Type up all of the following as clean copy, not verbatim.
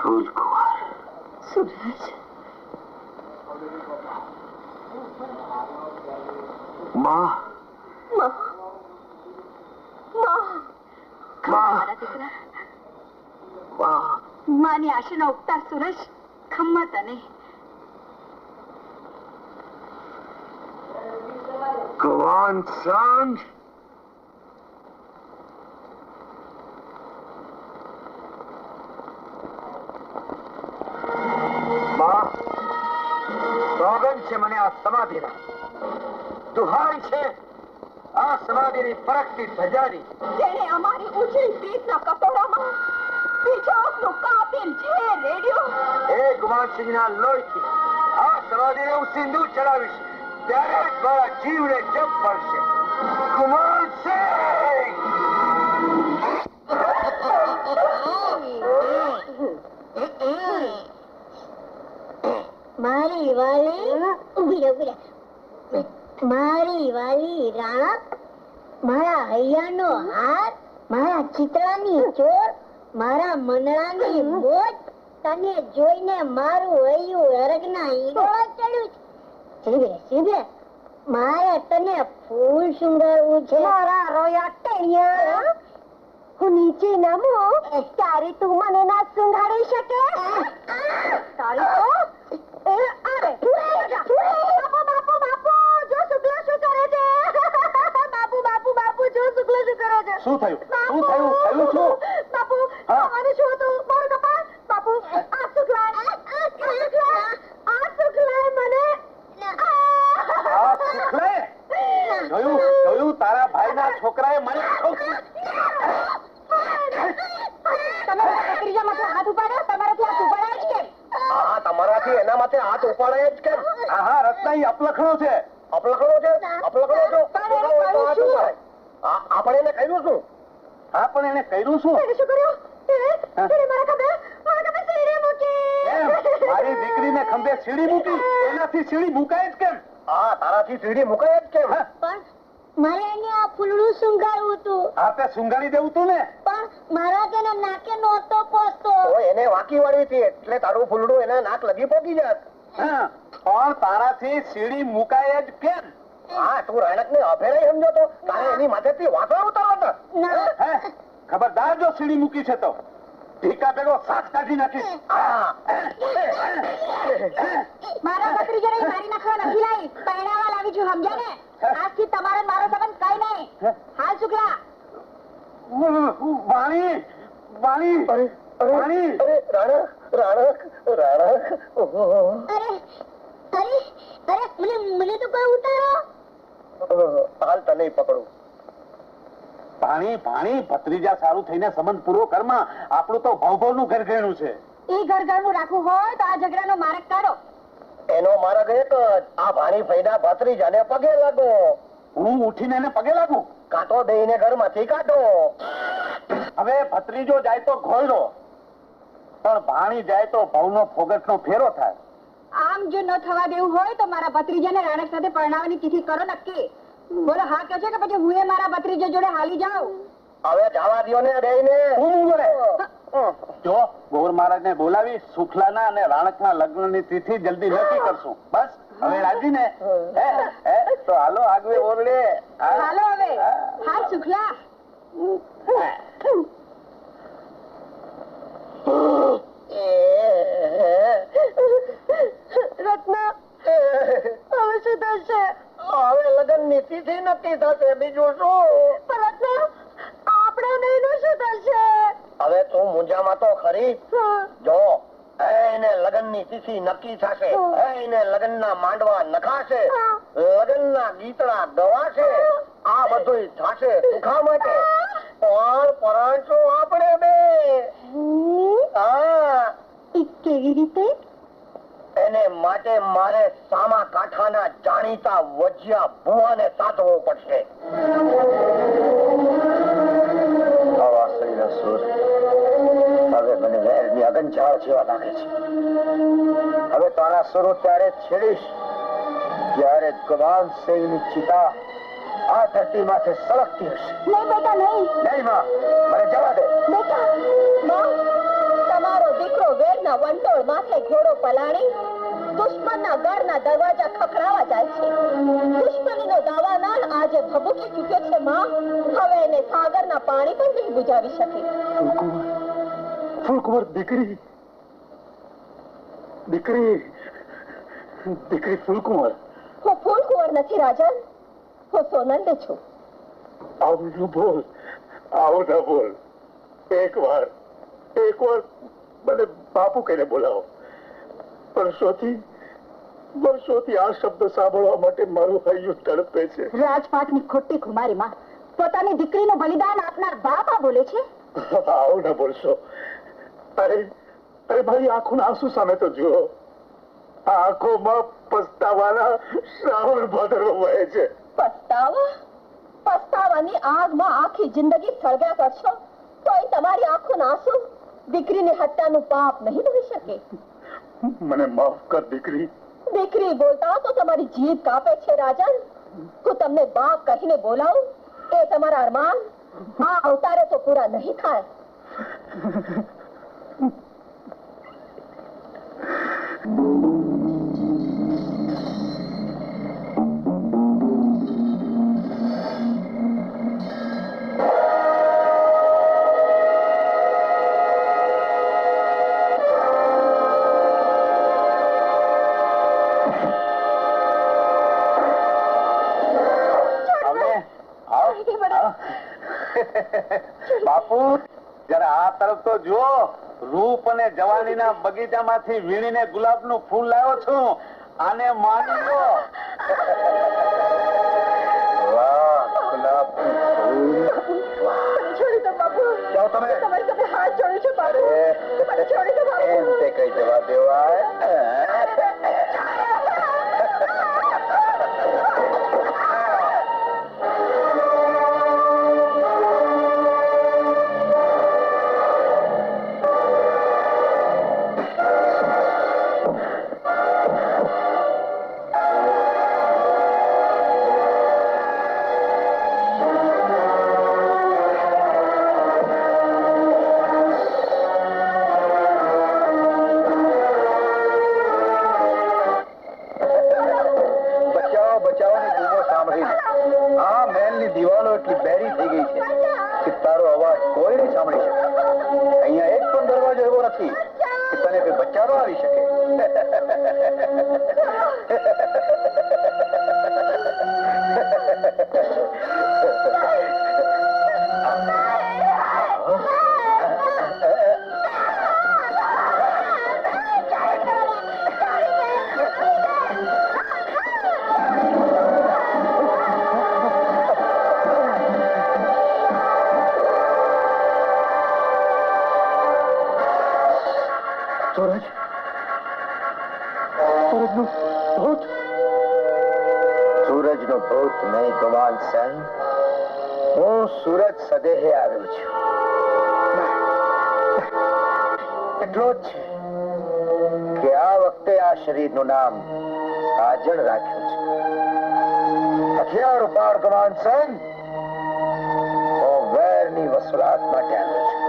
ફૂલકુંવર. સુરજ, માં, માની આશાના ઉગતા સૂરજ ખમ્મા તને. કુવાન સંગ સોગંદ છે મને આ સમાધિના. દુહાઈ છે આ સમાધિની ફરકતી ધજારી. જેને અમારી ઊંચી પ્રીતના કટોરામાં બીજાનું કાતિલ ઝેર રેડ્યો. એ ગુમાનસિંહના લોહીથી આ સમાધિને હું સિંદૂર ચડાવીશ ત્યારે જ મારા જીવને જપ પડશે. ગુમાનસિંહ! મારી વાલી ઉભી મારી વાલી રાણક, મારા હૈયાનો હાથ, મારા ચિત્રાની ચોર, મારા મનડાની બોજ, તને જોઈને મારું હૈયું હરગના ઈડોળા ચડ્યું છે. સીધે મારે તને ફૂલ શૃંગારવું છે. મારા રોયા ટેણિયા, હું નીચે નમું ત્યારે તું મને ના શૃંગારી શકે? તારી તો શું થયું? શું થયું? થયું શું? બાપુ, આને શું હતું? મારું કપાળ. બાપુ, આ શુક્લાય મને. આ શુક્લાએ? જોયું તારા ભાઈના છોકરાએ મારી ત્રીજા માથે હાથ ઉપાડ્યો. તમારાથી હાથ ઉપાડાય જ કેમ? હા, તમારાથી એના માથે હાથ ઉપાડાય જ કેમ? હા, રત્નાઈ અપલખણો છે. આપણે એને કર્યું શું? હા, પણ એને કર્યું શું? શું કર્યું? મારી દીકરીને ખંભે સીડી મૂકી. એનાથી સીડી મુકાય જ કેમ? હા, તારાથી સીડી મુકાય જ કેમ? પણ મારે એને આ ફૂલડું શૃંગારવું હતું. હા, તે શૃંગારી દેવું તું ને. પણ મારા તેના નાકે નહોતો પહોંચતો. એને વાંકી વાળી હતી એટલે તારું ફૂલડું એના નાક લગી પહોંચી જાત. પણ તારાથી સીડી મુકાય જ કેમ? હા, તું રાણક ને અભેરાઈ સમજો તો તારે એની માથેથી વાંસા ઉતારવા હતા. ખબરદાર જો સીડી મૂકી છે તો ઢીકા ભેગો સાત કાઢી નાખીશ. મારા ભત્રીજાને મારી નાખવા નથી લાવી, પરણાવવા લાવી છું, સમજ્યા ને? આજથી તમારો મારો સંબંધ કઈ નહીં. હાલ શુક્લા. વાણી રાણક. અરે મને તો કોઈ ઉતારો. હાલ તને પકડું. પાણી ભત્રીજા સારું થઈને સંબંધ પૂરો કરમાં. આપણું તો ભાવનું ઘર ગણું છે. એ ઘર ઘરનું રાખવું હોય તો આ ઝઘડાનો માર્ગ કાઢો. એનો માર્ગ એક જ. આ ભાણી ફૈડા ભત્રીજાને પગે લાગો. હું ઉઠીને એને પગે લાગું? કાંટો દઈને ઘરમાંથી કાઢો. હવે ભત્રીજો જાય તો ઘોડો, પણ ભાણી જાય તો ભવનો ફોગટનો ફેરો થાય. આમ જો ન થવા દેવું હોય તો મારા ભત્રીજાને રાણક સાથે પરણાવવાની તિથિ કરો નક્કી. બોલો હા કહો છો કે પછી હું મારા ભત્રીજા જોડે હાલી જાઉં? હવે જવા દ્યો ને બેયને. જો ગોર મહારાજને બોલાવી સુખલાના અને રાણકના લગ્નની તિથિ જલ્દી નક્કી કરશું. બસ હવે રાજી ને? તો હાલો આગળ ઓરડે. હાલો હવે. હા શુક્લા. રત્ના, હવે શું થશે? હવે લગ્નની તિથિ નક્કી થશે, બીજું શું? રત્ના, આપણે નહીં શું થશે? હવે તું મુંજામાં તો ખરી. જો એને લગ્નની તિથિ નક્કી થશે, એને લગ્નના માંડવા નખાશે, લગ્નના ગીતડા ગવાશે, આ બધું થશે સુખા માટે. પણ પરણશું આપણે બે. હા, કેવી રીતે? એને માટે મારે સામા કાંઠાના જાણીતા વજિયા ભુવાને સાધવો પડશે. હવે મને વેરની અગનજાળ જેવા લાગે છે. હવે તારા સરો ત્યારે છેડીશ જ્યારે ગવાન સિંહની ચિતા આ ધરતી માથે સળગતી હશે. નહીં બેટા, નહીં. નહીં માં, મને જવા દે. બેટા, તમારો દીકરો વેર દુશ્મનના વંટોળ માથે ઘોડો પલાણી દુશ્મનના ગઢના દરવાજા ખખડાવા જાય છે. દુશ્મનીનો દાવાનળ આજે ભભૂકી ચૂક્યો છે માં. હવે એને સાગરના પાણી પણ નહીં બુજાવી શકે. ફૂલકુંવર, દીકરી ફૂલકુંવર. હું ફૂલકુંવર નથી રાજન, હું સોનંદ છું. આવું ન બોલ, આવું ન બોલ. એક વાર મને બાપુ કહીને બોલાવો. વર્ષોથી આ શબ્દ સાંભળવા માટે મારું હૈયું તડપે છે. રાજપાટની ખોટી ખુમારીમાં પોતાની દીકરીનું બલિદાન આપનાર બાપ આ બોલે છે. આવું ન બોલશો. અરે મારી આંખોના આંસુ સામે તો જુઓ. આ આંખોમાં પસ્તાવાના શ્રાવણ ભાદરવો વહે છે. પસ્તાવાની આગમાં આખી જિંદગી સળગ્યા કરશો તોય તમારી આંખોના આંસુ દીકરીની હત્યાનું પાપ નહીં ધોઈ શકે. મને માફ કર દીકરી. દીકરી બોલતા તો તમારી જીભ કાપે છે રાજન. હું તમને બાપ કહીને બોલાવું એ તમારા અરમાન આ અવતારે તો પૂરા નહીં થાય. બાપુ, જરા આ તરફ તો જુઓ. રૂપ અને જવાનીના બગીચામાંથી વીણીને ગુલાબનું ફૂલ લાવ્યો છું. આને માની લો. વાહ, ગુલાબનું ફૂલ. છોડી દો બાપુ. જાઓ તમે. તમારી સાથે હાથ જોડું છું બાપુ. મને છોડી દો બાપુ. એમ તે કઈ જવાબ દેવાય? દિવાલો એટલી બેરી થઈ ગઈ છે કે તારો અવાજ કોઈ નહીં સાંભળી શકે. અહીંયા એક પણ દરવાજો એવો નથી કે તને કોઈ બચારો આવી શકે. સૂરજનો ભૂત નહીં ગુમાન સન. હું સૂરજ સદેહે આવ્યો છું. એટલો જ છે કે આ વખતે આ શરીરનું નામ સાજણ રાખ્યું છે. હથિયાર ઉપાડ ગુમાન સન. હું વેરની વસૂલાત માટે આવ્યો છું.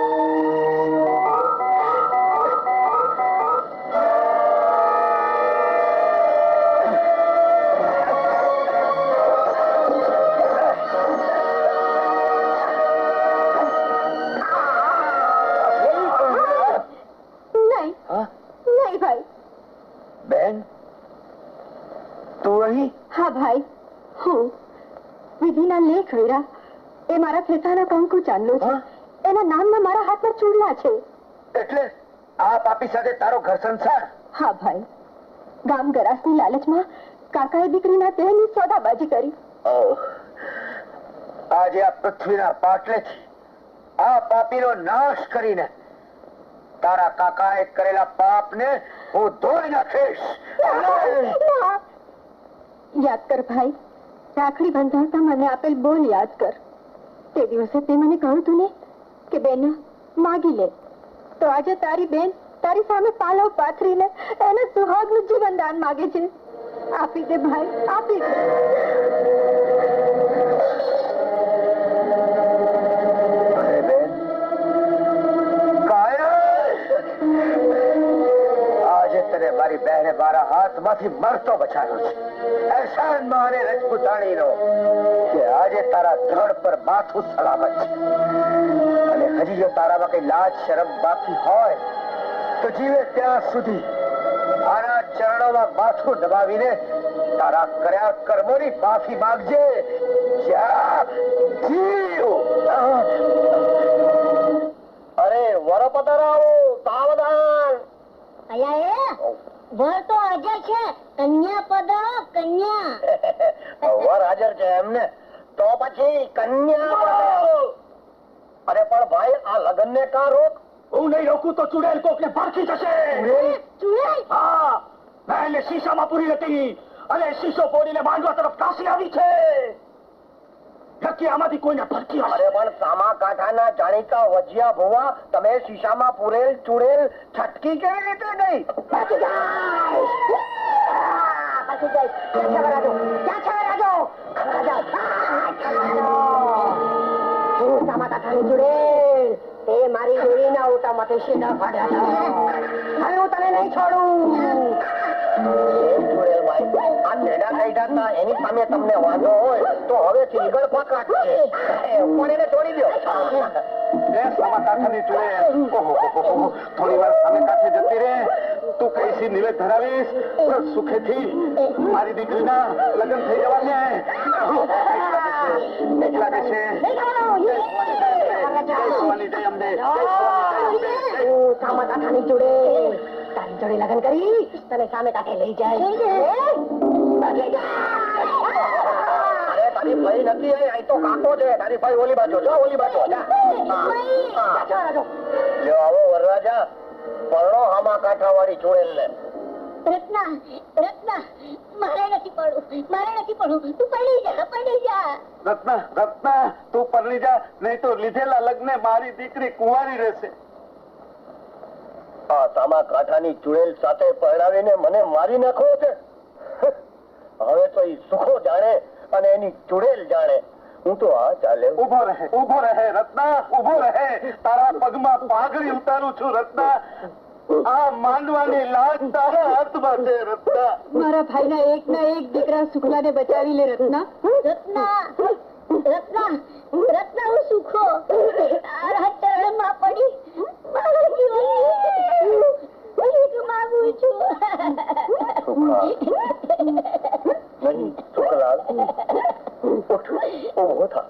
બેન, તું અહીં? હા ભાઈ, હું વિધિના લેખ વેરા એ મારા ફેફાના કંકુ ચાંદલો છે. એના નામના મારા હાથમાં ચૂડલા છે. એટલે આ પાપી સાથે તારો ઘર સંસાર? હા ભાઈ, ગામ ગરાસની લાલચમાં કાકાએ દીકરીના દેહની સોદાબાજી કરી. આજે આ પૃથ્વીના પાટલેથી આ પાપીનો નાશ કરીને તારા કાકાએ કરેલા પાપને હું ધોઈ નાખીશ. યાદ કર ભાઈ, રાખડી બંધાવતા મને આપેલ બોલ યાદ કર. તે દિવસે તે મને કહ્યું તું ને કે બેન માગી લે, તો આજે તારી બેન તારી સામે પાલવ પાથરીને એને સુહાગનું જીવનદાન માગે છે. આપી દે ભાઈ, આપી દે. અરે બેન, કાયર તને મારી બહેને મારા હાથમાંથી મરતો બચાવ્યો છે. એહસાન મારે રજપૂતાણીનો કે આજે તારા ધડ પર માથું સલામત છે. અને હજી જો તારામાં કઈ લાજ શરમ બાકી હોય તો જીવે ત્યાં સુધી મારા ચરણોમાં માથું દબાવીને તારા કર્યા કર્મોની માફી માંગજે. અરે વરપતરાઓ સાવધાન. વર તો હાજર છે, કન્યા પધારો કન્યા. વર હાજર છે એમને, તો પછી કન્યા પધારો. અરે પણ ભાઈ આ લગ્ન ને કા રોક? હું નહીં રોકું તો ચુડેલ કોક ને ભડકી જશે. ચુડેલ? હા, બહેને શીશામાં પૂરી હતી અને શીશો ફોડીને માંડવા તરફ કાશી આવી છે. નક્કી આમાંથી કોઈને ભડકી. અરે પણ સામા કાંઠાના જાણીતા વજિયા ભુવા, તમે શીશામાં પૂરેલ ચુડેલ છટકી કેવી રીતે ગઈ? બાકી જાય. ક્યાં છે વરાજો? ક્યાં છે વરાજો? હું સામા કાંઠાની ચુડેલ, તે મારી જોડીના ઓટામાંથી શેડા ફાડ્યા હતા. હવે હું તને નહીં છોડું. એની સામે તમને વાંધો હોય તો હવે ગળ પકડ છે, પણ એને છોડી દો. થોડી વાર સામે કાંઠે જતી રે, તું કઈથી નિવેદ ધરાવીશ, સુખેથી મારી દીકરીના લગ્ન થઈ જવા લાગે છે. સામા કાંઠાની જોડે તારી જોડે લગ્ન કરી તને સામે કાંઠે લઈ જાય. તારી ભાઈ નથી, અહીં તો કાકો છે. તારી ભાઈ ઓલી બાજુ, જો ઓલી બાજુ. જો આવો વરરાજા, પરણો હામા કાંઠા વાળી ચૂડેલ ને. રત્ના, રત્ના, મારે નથી પડવું, મારે નથી પડવું. તું પડી જા, પડી જા. રત્ના, તું પરણી જા, નહીં તો લીધેલા લગ્ને મારી દીકરી કુંવારી રહેશે. આ સામા કાંઠાની ચૂડેલ સાથે પરણાવીને મને મારી નાખો છે. હવે તો એ સુખો જાણે અને એની ચૂડેલ જાણે. હું તો આ ચાલે. ઉભો રહે રત્ના, ઉભો રહે. તારા પગમાં પાઘડી ઉતારું છું રત્ના. આ માંડવાની લાજ તારા હાથમાં છે રત્ના. મારા ભાઈના એકના એક દીકરા શુક્લાને બચાવી લે રત્ના. રત્ના, રત્ના, રત્ના, હું સુખો તારા ચરણમાં પડી મારા જીવનની ભીખ માંગુ છું. સુખલાલ, ઉભો થા.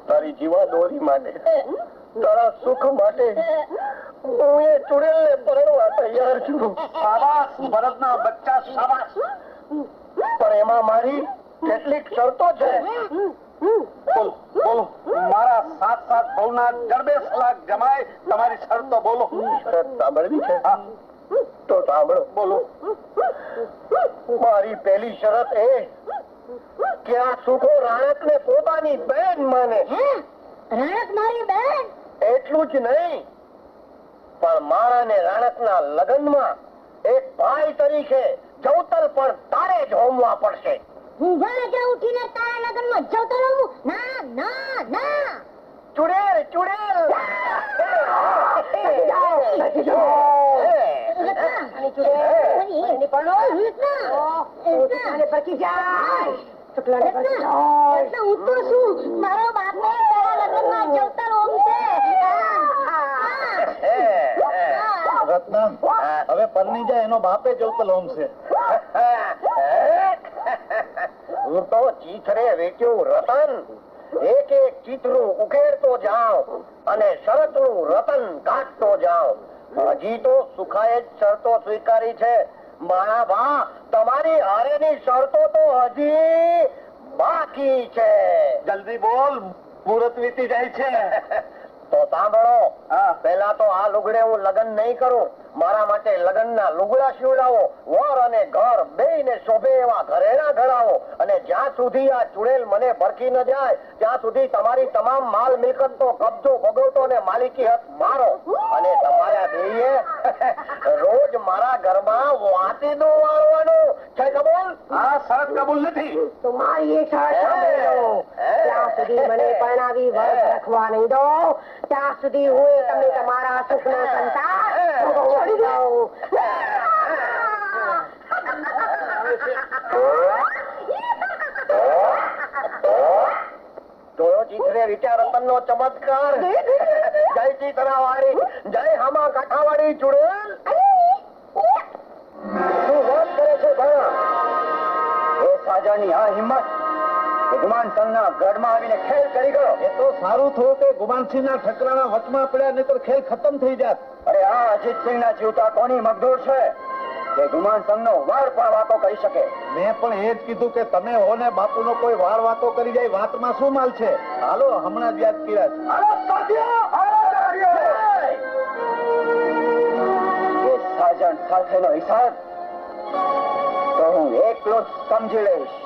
તારી જીવા દોરી માટે, તારા સુખ માટે હું એ ચૂડેલને પરણવા તૈયાર છું. શાબાશ ભરતના બચ્ચા, શાબાશ. પણ એમાં મારી કેટલીક શરતો છે. બોલો. મારા 7 બહુના જડબે સલાહ જમાય. તમારી શરતો બોલો. શરત સાંભળવી છે? તો સાંભળો. બોલો. મારી પહેલી શરત એ કે આ સુખો રાણકને પોતાની બહેન માને. રાણક મારી બેન? એટલું જ નહીં, પણ મારા ને રાણકના લગ્નમાં એક ભાઈ તરીકે જવતલ પણ તારે જ હોમવા પડશે. હું વરરાજા ઉઠીને તારા લગ્નમાં જવતલ હોમું? ના, ના, ના. ચુડેલ. મારો બાપ તારા લગ્નમાં જવતલ હોમશે. રત્ના, હવે પરણી જાય એનો બાપે જવતલ હોમશે. હું તો ચીથરે વેચ્યું રતન, એક એક ચિત્રું ઉકેરતો જાઉં અને શરતનું રતન કાઢતો જાઉં. હજી તો સુખાએ જ શરતો સ્વીકારી છે. મારા ભા, તમારી હારેની શરતો તો હજી બાકી છે. જલ્દી બોલ, મુહૂર્ત વીતી જાય છે. તો સાંભળો, પહેલા તો આ લુગડે હું લગ્ન નહીં કરું. મારા માટે લગ્નના લુગડા સીવડાવો, વર અને ઘર બેયને શોભે એવા ઘરેણા ઘડાવો, અને જ્યાં સુધી આ ચુડેલ મને ભરખી ન જાય ત્યાં સુધી તમારી તમામ માલ મિલકતનો કબજો ભોગવટો ને માલિકી હક મારો, અને તમારા બેયે રોજ મારા ઘરમાં વાતીદું વાળવાનું છે. કબૂલ? આ શરત કબૂલ નથી. તો મારી એક શરત સાંભળો. ત્યાં સુધી મને પરણાવી વર્ત રાખવા નહીં દો, ત્યાં સુધી હું તમને તમારા સુખનો સંસાર ભોગવવા દઉં. જોયો ચીથરે વિચાર રતનનો ચમત્કાર. જય ચીતરાવાળી, જય હામા કાંઠાવાળી ચુડેલ. શું વાત કરે છે ભણા? એ સાજાની આ હિંમત ગુમાન સંઘના ગઢમાં આવીને ખેલ કરી ગયો. એ તો સારું થયું કે ગુમાનસિંહના ઠકરાણા વચમાં પડ્યા, નહીતર ખેલ ખતમ થઈ જાત. અરે આ અજીતસિંહના જીવતા કોની મગદોર છે કે ગુમાન સંઘનો વાર પણ વાતો કરી શકે? મેં પણ એ જ કીધું કે તમે હો ને બાપુનો કોઈ વાર વાતો કરી જાય, વાતમાં શું માલ છે? હાલો હમણાં જ યાદ કર્યા એ સાજણ સાથેનો હિસાબ તો હું એકલો જ સમજી લઈશ.